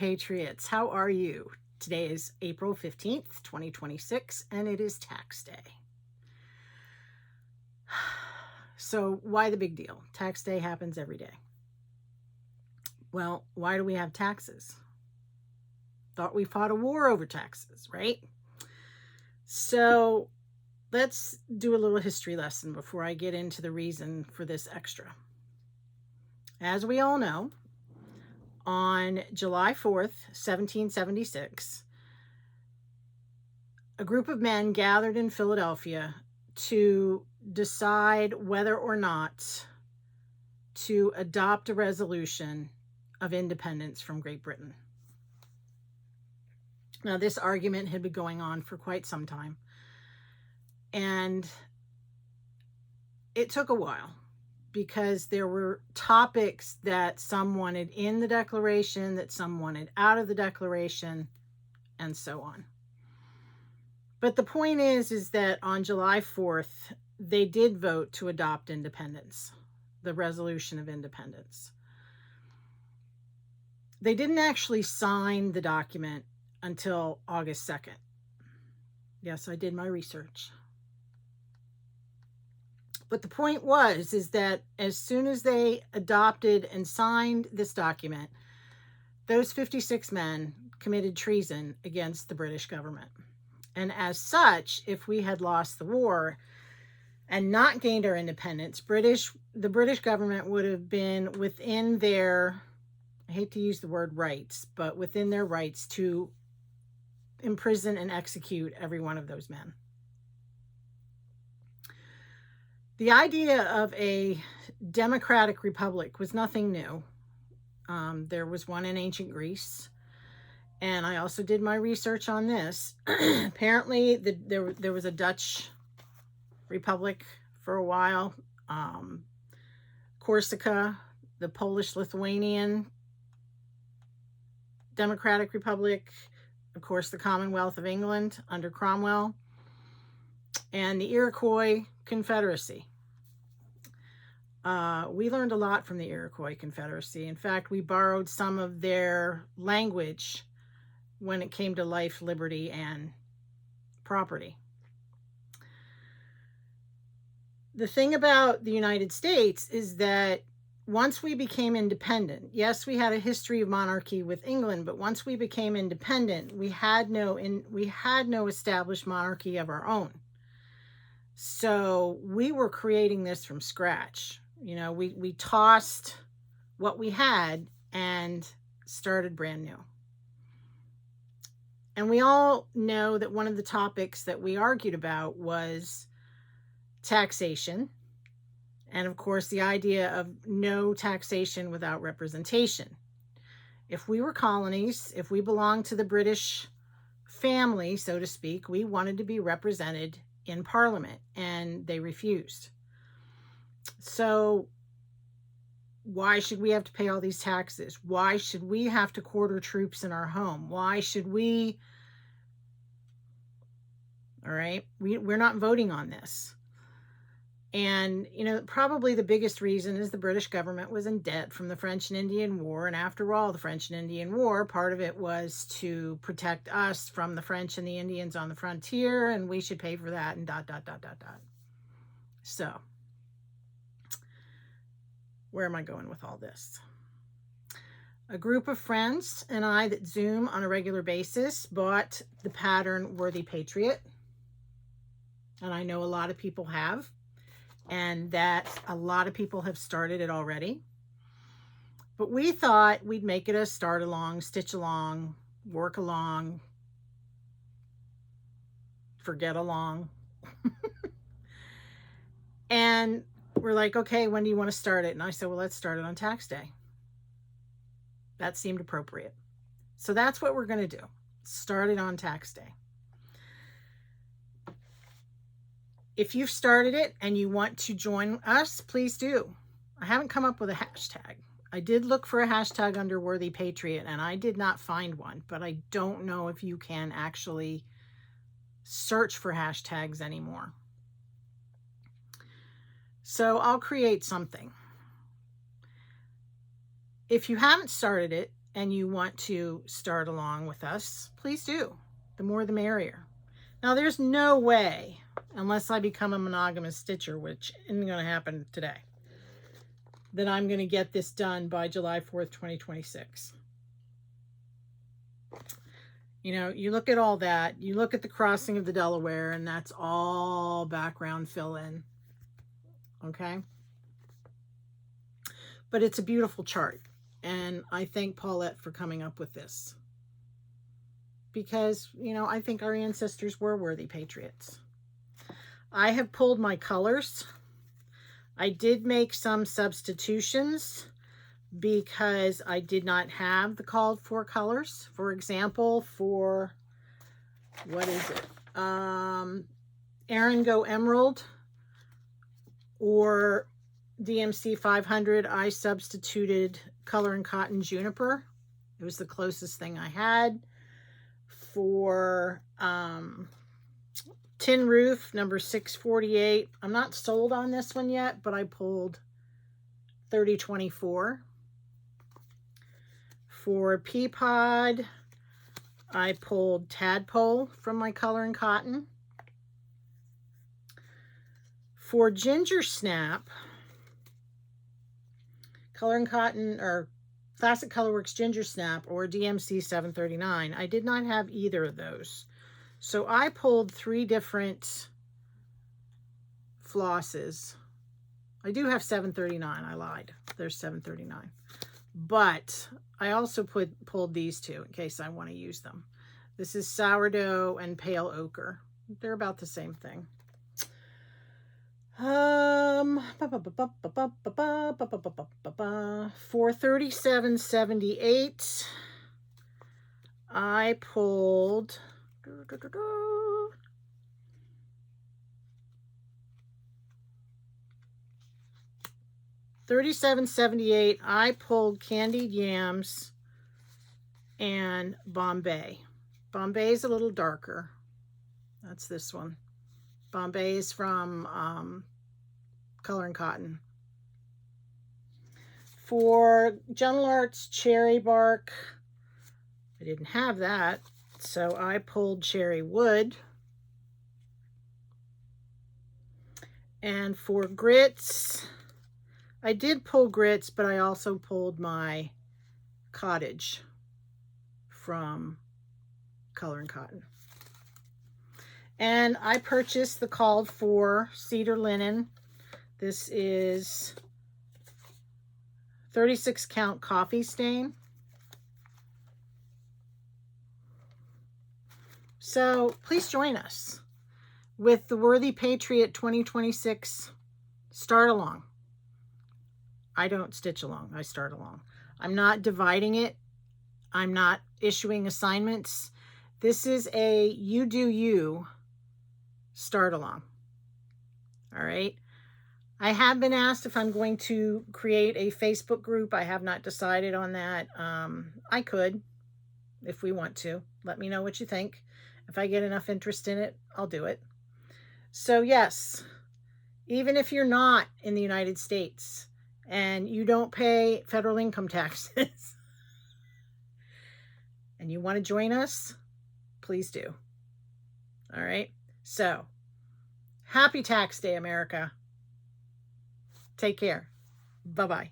Patriots. How are you? Today is April 15th, 2026, and it is tax day. So why the big deal? Tax day happens every day. Well, why do we have taxes? Thought we fought a war over taxes, right? So let's do a little history lesson before I get into the reason for this extra. As we all know, on July 4th, 1776, a group of men gathered in Philadelphia to decide whether or not to adopt a resolution of independence from Great Britain. Now, this argument had been going on for quite some time, and it took a while because there were topics that some wanted in the Declaration, that some wanted out of the Declaration, and so on. But the point is that on July 4th, they did vote to adopt independence, the Resolution of Independence. They didn't actually sign the document until August 2nd. Yes, I did my research. But the point is that as soon as they adopted and signed this document, those 56 men committed treason against the British government. And as such, if we had lost the war and not gained our independence, the British government would have been within their, I hate to use the word rights, but within their rights to imprison and execute every one of those men. The idea of a democratic republic was nothing new. There was one in ancient Greece, and I also did my research on this. Apparently, there was a Dutch republic for a while, Corsica, the Polish-Lithuanian Democratic Republic, of course, the Commonwealth of England under Cromwell, and the Iroquois Confederacy. We learned a lot from the Iroquois Confederacy. In fact, we borrowed some of their language when it came to life, liberty, and property. The thing about the United States is that once we became independent, yes, we had a history of monarchy with England, but once we became independent, we had no established monarchy of our own. So we were creating this from scratch. You know, we tossed what we had and started brand new. And we all know that one of the topics that we argued about was taxation. And of course, the idea of no taxation without representation. If we were colonies, if we belonged to the British family, so to speak, we wanted to be represented in Parliament, and they refused. So why should we have to pay all these taxes? Why should we have to quarter troops in our home? Why should we? All right, we're not voting on this. And, you know, probably the biggest reason is the British government was in debt from the French and Indian War. And after all, the French and Indian War, part of it was to protect us from the French and the Indians on the frontier, and we should pay for that, and ... So, where am I going with all this? A group of friends and I that Zoom on a regular basis bought the pattern Worthy Patriot. And I know a lot of people have. And that a lot of people have started it already. But we thought we'd make it a start along, stitch along, work along, forget along. And we're like, okay, when do you want to start it? And I said, well, let's start it on tax day. That seemed appropriate. So that's what we're going to do. Start it on tax day. If you've started it and you want to join us, please do. I haven't come up with a hashtag. I did look for a hashtag under Worthy Patriot, and I did not find one, but I don't know if you can actually search for hashtags anymore. So I'll create something. If you haven't started it and you want to start along with us, please do. The more the merrier. Now, there's no way, unless I become a monogamous stitcher, which isn't going to happen today, that I'm going to get this done by July 4th, 2026. You know, you look at all that, you look at the crossing of the Delaware, and that's all background fill in. Okay? But it's a beautiful chart. And I thank Paulette for coming up with this. Because, you know, I think our ancestors were worthy patriots. I have pulled my colors. I did make some substitutions because I did not have the called for colors. For example, for, what is it? Erin Go Emerald or DMC 500, I substituted Color and Cotton Juniper. It was the closest thing I had. For Tin Roof, number 648, I'm not sold on this one yet, but I pulled 3024. For Pea Pod, I pulled Tadpole from my Color and Cotton. For Ginger Snap, Color and Cotton, or Classic Colorworks Ginger Snap, or DMC 739, I did not have either of those. So I pulled 3 different flosses. I do have 739, I lied. There's 739. But I also pulled these 2 in case I want to use them. This is Sourdough and Pale Ochre. They're about the same thing. For 3778, I pulled 3778. I pulled Candied Yams and Bombay. Bombay is a little darker. That's this one. Bombay is from Color and Cotton. For Gentle Arts Cherry Bark, I didn't have that, so I pulled Cherry Wood. And for Grits, I did pull Grits, but I also pulled my Cottage from Color and Cotton. And I purchased the called for Cedar Linen. This is 36 count coffee stain. So please join us with the Worthy Patriot 2026 Start Along. I don't stitch along, I start along. I'm not dividing it. I'm not issuing assignments. This is a you do you start along. All right. I have been asked if I'm going to create a Facebook group. I have not decided on that. I could, if we want to. Let me know what you think. If I get enough interest in it, I'll do it. So yes, even if you're not in the United States and you don't pay federal income taxes and you want to join us, please do. All right. So happy tax day, America. Take care. Bye-bye.